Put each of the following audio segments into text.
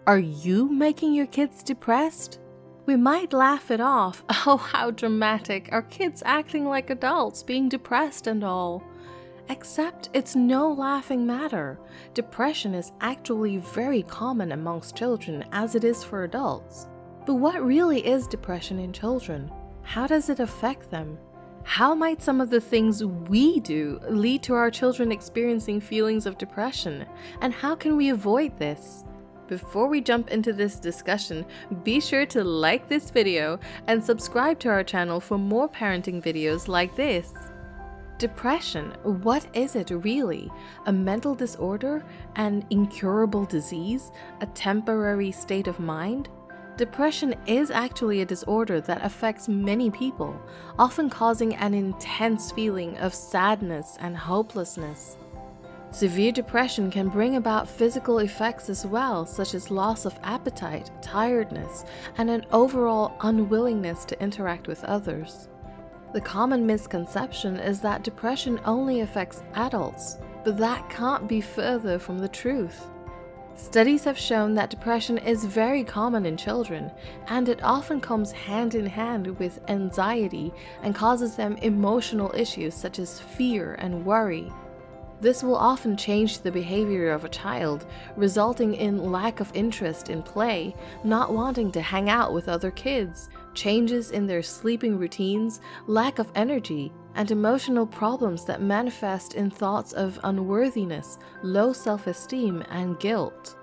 Are you making your kids depressed? We might laugh it off. Oh, how dramatic. Are kids acting like adults, being depressed and all? Except it's no laughing matter. Depression is actually very common amongst children as it is for adults. But what really is depression in children? How does it affect them? How might some of the things we do lead to our children experiencing feelings of depression? And how can we avoid this? Before we jump into this discussion, be sure to like this video and subscribe to our channel for more parenting videos like this. Depression, what is it really? A mental disorder? An incurable disease? A temporary state of mind? Depression is actually a disorder that affects many people, often causing an intense feeling of sadness and hopelessness. Severe depression can bring about physical effects as well, such as loss of appetite, tiredness, and an overall unwillingness to interact with others. The common misconception is that depression only affects adults, but that can't be further from the truth. Studies have shown that depression is very common in children, and it often comes hand in hand with anxiety and causes them emotional issues such as fear and worry. This will often change the behavior of a child, resulting in lack of interest in play, not wanting to hang out with other kids, changes in their sleeping routines, lack of energy, and emotional problems that manifest in thoughts of unworthiness, low self-esteem, and guilt.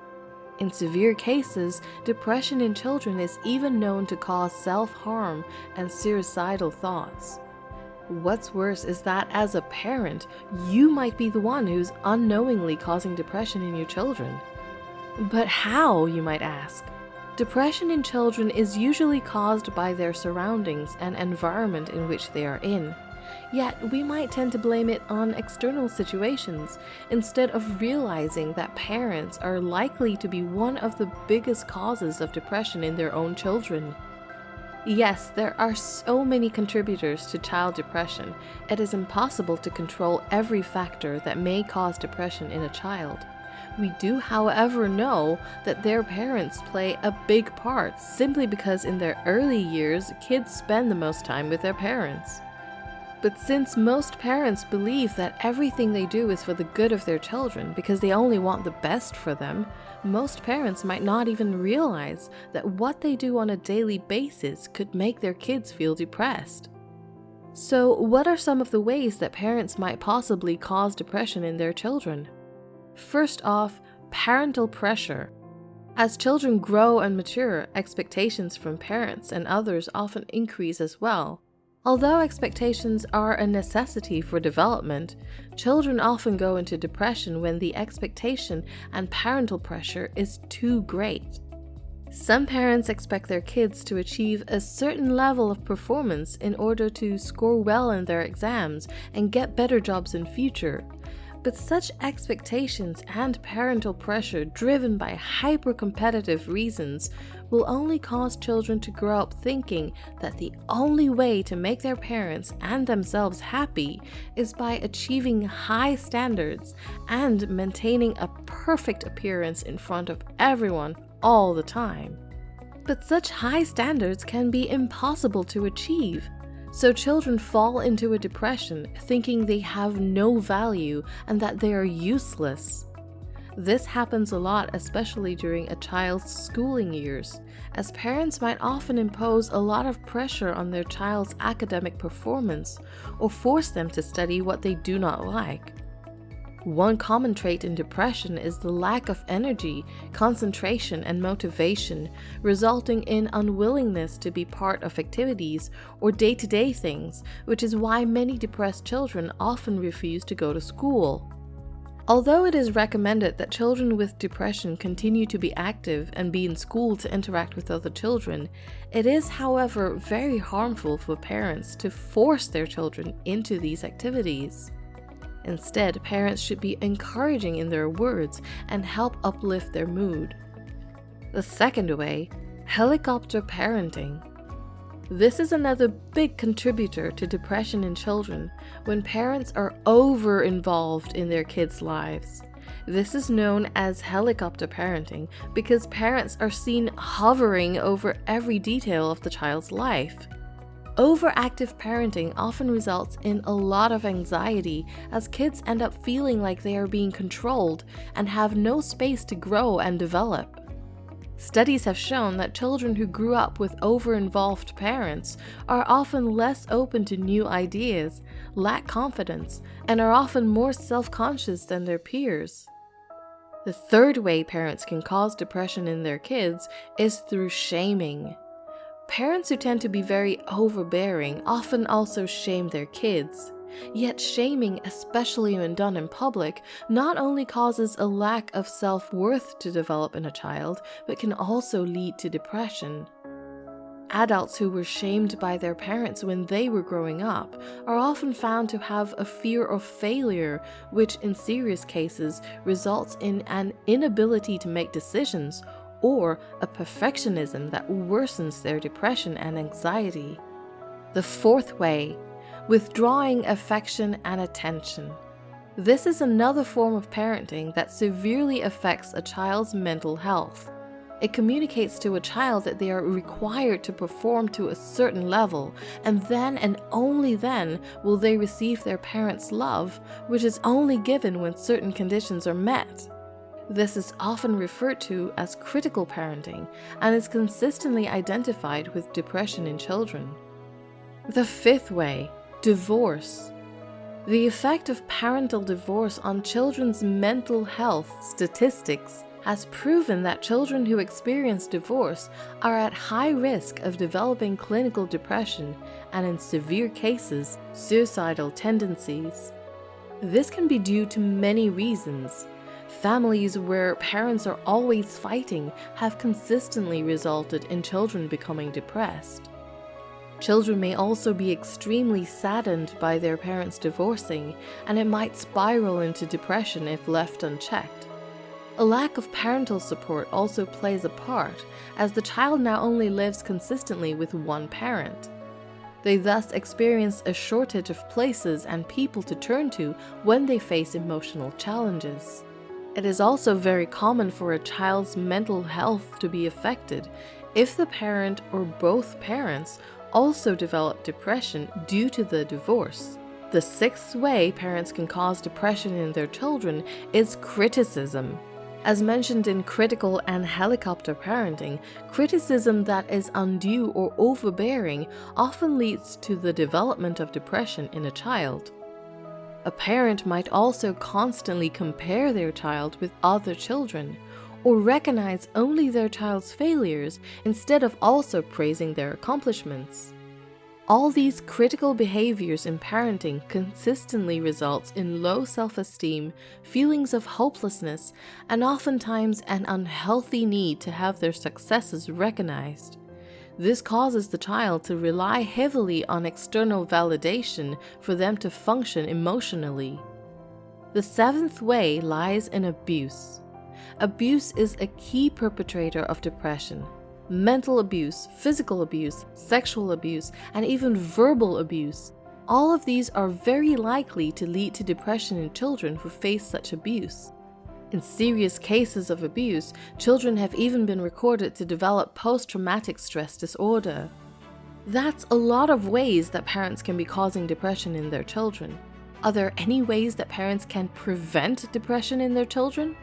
In severe cases, depression in children is even known to cause self-harm and suicidal thoughts. What's worse is that as a parent, you might be the one who's unknowingly causing depression in your children. But how, you might ask? Depression in children is usually caused by their surroundings and environment in which they are in. Yet, we might tend to blame it on external situations instead of realizing that parents are likely to be one of the biggest causes of depression in their own children. Yes, there are so many contributors to child depression. It is impossible to control every factor that may cause depression in a child. We do, however, know that their parents play a big part simply because in their early years, kids spend the most time with their parents. But since most parents believe that everything they do is for the good of their children because they only want the best for them, most parents might not even realize that what they do on a daily basis could make their kids feel depressed. So, what are some of the ways that parents might possibly cause depression in their children? First off, parental pressure. As children grow and mature, expectations from parents and others often increase as well. Although expectations are a necessity for development, children often go into depression when the expectation and parental pressure is too great. Some parents expect their kids to achieve a certain level of performance in order to score well in their exams and get better jobs in future. But such expectations and parental pressure driven by hyper-competitive reasons will only cause children to grow up thinking that the only way to make their parents and themselves happy is by achieving high standards and maintaining a perfect appearance in front of everyone all the time. But such high standards can be impossible to achieve. So children fall into a depression thinking they have no value and that they are useless. This happens a lot, especially during a child's schooling years, as parents might often impose a lot of pressure on their child's academic performance or force them to study what they do not like. One common trait in depression is the lack of energy, concentration, and motivation, resulting in unwillingness to be part of activities or day-to-day things, which is why many depressed children often refuse to go to school. Although it is recommended that children with depression continue to be active and be in school to interact with other children, it is, however, very harmful for parents to force their children into these activities. Instead, parents should be encouraging in their words and help uplift their mood. The second way, helicopter parenting. This is another big contributor to depression in children when parents are over-involved in their kids' lives. This is known as helicopter parenting because parents are seen hovering over every detail of the child's life. Overactive parenting often results in a lot of anxiety as kids end up feeling like they are being controlled and have no space to grow and develop. Studies have shown that children who grew up with over-involved parents are often less open to new ideas, lack confidence, and are often more self-conscious than their peers. The third way parents can cause depression in their kids is through shaming. Parents who tend to be very overbearing often also shame their kids. Yet shaming, especially when done in public, not only causes a lack of self-worth to develop in a child, but can also lead to depression. Adults who were shamed by their parents when they were growing up are often found to have a fear of failure, which in serious cases results in an inability to make decisions or a perfectionism that worsens their depression and anxiety. The fourth way, withdrawing affection and attention. This is another form of parenting that severely affects a child's mental health. It communicates to a child that they are required to perform to a certain level, and then and only then will they receive their parents' love, which is only given when certain conditions are met. This is often referred to as critical parenting and is consistently identified with depression in children. The fifth way, divorce. The effect of parental divorce on children's mental health statistics has proven that children who experience divorce are at high risk of developing clinical depression and, in severe cases, suicidal tendencies. This can be due to many reasons. Families where parents are always fighting have consistently resulted in children becoming depressed. Children may also be extremely saddened by their parents divorcing, and it might spiral into depression if left unchecked. A lack of parental support also plays a part, as the child now only lives consistently with one parent. They thus experience a shortage of places and people to turn to when they face emotional challenges. It is also very common for a child's mental health to be affected if the parent or both parents also develop depression due to the divorce. The sixth way parents can cause depression in their children is criticism. As mentioned in critical and helicopter parenting, criticism that is undue or overbearing often leads to the development of depression in a child. A parent might also constantly compare their child with other children, or recognize only their child's failures instead of also praising their accomplishments. All these critical behaviors in parenting consistently results in low self-esteem, feelings of hopelessness, and oftentimes an unhealthy need to have their successes recognized. This causes the child to rely heavily on external validation for them to function emotionally. The seventh way lies in abuse. Abuse is a key perpetrator of depression. Mental abuse, physical abuse, sexual abuse, and even verbal abuse. All of these are very likely to lead to depression in children who face such abuse. In serious cases of abuse, children have even been recorded to develop post-traumatic stress disorder. That's a lot of ways that parents can be causing depression in their children. Are there any ways that parents can prevent depression in their children?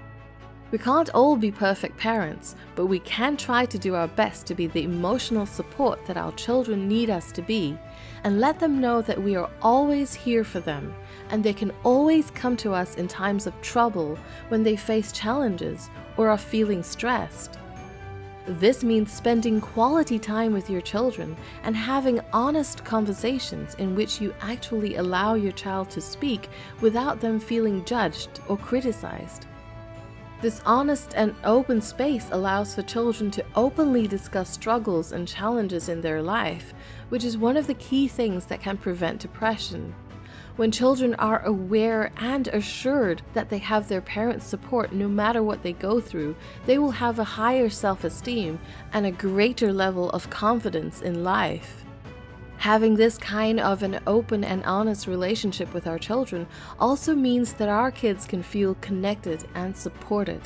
We can't all be perfect parents, but we can try to do our best to be the emotional support that our children need us to be, and let them know that we are always here for them, and they can always come to us in times of trouble when they face challenges or are feeling stressed. This means spending quality time with your children and having honest conversations in which you actually allow your child to speak without them feeling judged or criticized. This honest and open space allows for children to openly discuss struggles and challenges in their life, which is one of the key things that can prevent depression. When children are aware and assured that they have their parents' support no matter what they go through, they will have a higher self-esteem and a greater level of confidence in life. Having this kind of an open and honest relationship with our children also means that our kids can feel connected and supported.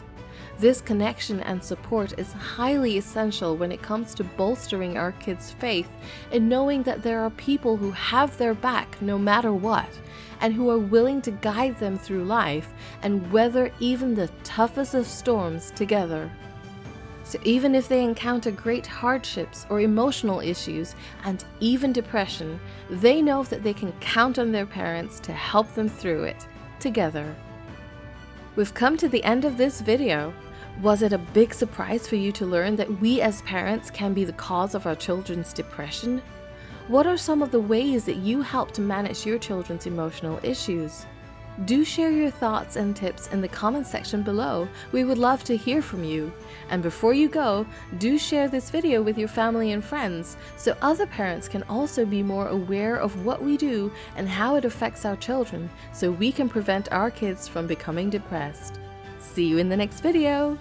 This connection and support is highly essential when it comes to bolstering our kids' faith in knowing that there are people who have their back no matter what, and who are willing to guide them through life and weather even the toughest of storms together. So even if they encounter great hardships or emotional issues and even depression, they know that they can count on their parents to help them through it together. We've come to the end of this video. Was it a big surprise for you to learn that we as parents can be the cause of our children's depression? What are some of the ways that you help to manage your children's emotional issues? Do share your thoughts and tips in the comment section below. We would love to hear from you. And before you go, do share this video with your family and friends so other parents can also be more aware of what we do and how it affects our children, so we can prevent our kids from becoming depressed. See you in the next video!